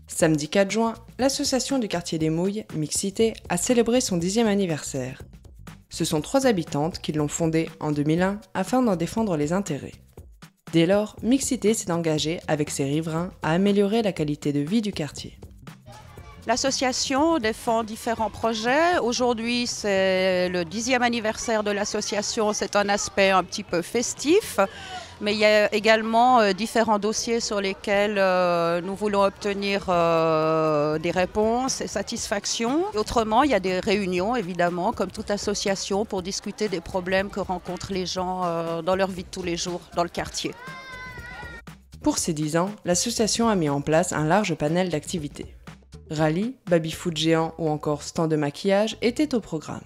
Samedi 4 juin, l'association du quartier des Mouilles, Mixité, a célébré son 10e anniversaire. Ce sont 3 habitantes qui l'ont fondée en 2001 afin d'en défendre les intérêts. Dès lors, Mixité s'est engagée avec ses riverains à améliorer la qualité de vie du quartier. L'association défend différents projets. Aujourd'hui, c'est le 10e anniversaire de l'association. C'est un aspect un petit peu festif. Mais il y a également différents dossiers sur lesquels nous voulons obtenir des réponses et satisfactions. Autrement, il y a des réunions, évidemment, comme toute association, pour discuter des problèmes que rencontrent les gens dans leur vie de tous les jours, dans le quartier. Pour ces 10 ans, l'association a mis en place un large panel d'activités. Rallye, baby-foot géant ou encore stand de maquillage étaient au programme.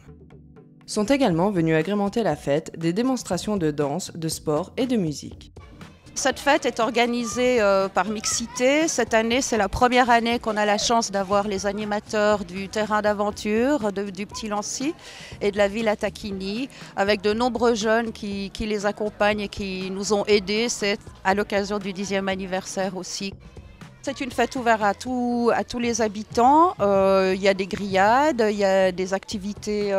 Sont également venus agrémenter la fête des démonstrations de danse, de sport et de musique. Cette fête est organisée par Mixité. Cette année, c'est la première année qu'on a la chance d'avoir les animateurs du terrain d'aventure, du Petit Lancy et de la Villa Tacchini, avec de nombreux jeunes qui les accompagnent et qui nous ont aidés. C'est à l'occasion du 10e anniversaire aussi. C'est une fête ouverte à tous les habitants. Il y a des grillades, il y a des activités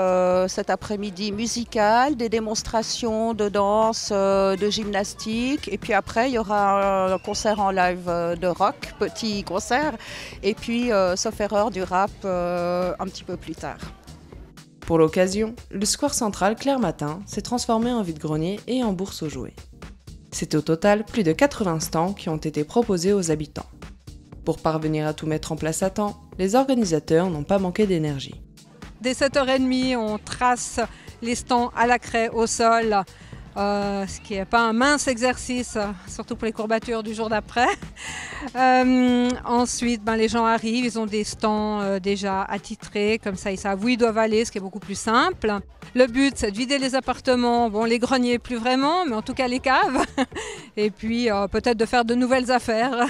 cet après-midi musicales, des démonstrations de danse, de gymnastique. Et puis après, il y aura un concert en live de rock, petit concert. Et puis, sauf erreur, du rap un petit peu plus tard. Pour l'occasion, le square central Claire-Matin s'est transformé en vide-grenier et en bourse aux jouets. C'est au total plus de 80 stands qui ont été proposés aux habitants. Pour parvenir à tout mettre en place à temps, les organisateurs n'ont pas manqué d'énergie. Dès 7h30, on trace les stands à la craie au sol, ce qui n'est pas un mince exercice, surtout pour les courbatures du jour d'après. Ensuite, les gens arrivent, ils ont des stands déjà attitrés, comme ça ils savent où ils doivent aller, ce qui est beaucoup plus simple. Le but, c'est de vider les appartements, les greniers plus vraiment, mais en tout cas les caves, et puis peut-être de faire de nouvelles affaires.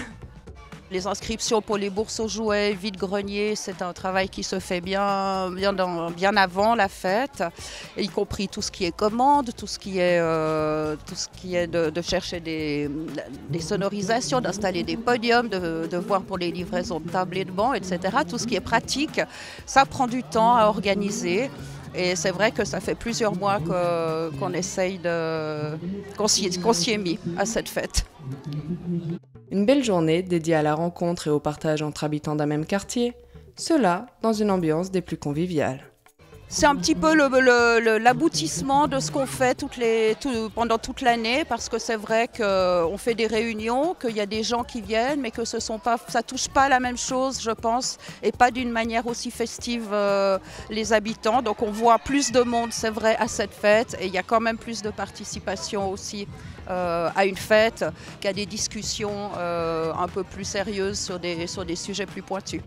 Les inscriptions pour les bourses aux jouets, vide-grenier, c'est un travail qui se fait bien avant la fête, y compris tout ce qui est commande, tout ce qui est de chercher des sonorisations, d'installer des podiums, de voir pour les livraisons de tables et de bancs, etc. Tout ce qui est pratique, ça prend du temps à organiser. Et c'est vrai que ça fait plusieurs mois qu'on essaye qu'on s'y est mis à cette fête. Une belle journée dédiée à la rencontre et au partage entre habitants d'un même quartier, cela dans une ambiance des plus conviviales. C'est un petit peu l'aboutissement de ce qu'on fait pendant toute l'année, parce que c'est vrai qu'on fait des réunions, qu'il y a des gens qui viennent, mais que ça ne touche pas la même chose, je pense, et pas d'une manière aussi festive les habitants. Donc on voit plus de monde, c'est vrai, à cette fête, et il y a quand même plus de participation aussi à une fête qu'à des discussions un peu plus sérieuses sur des sujets plus pointus.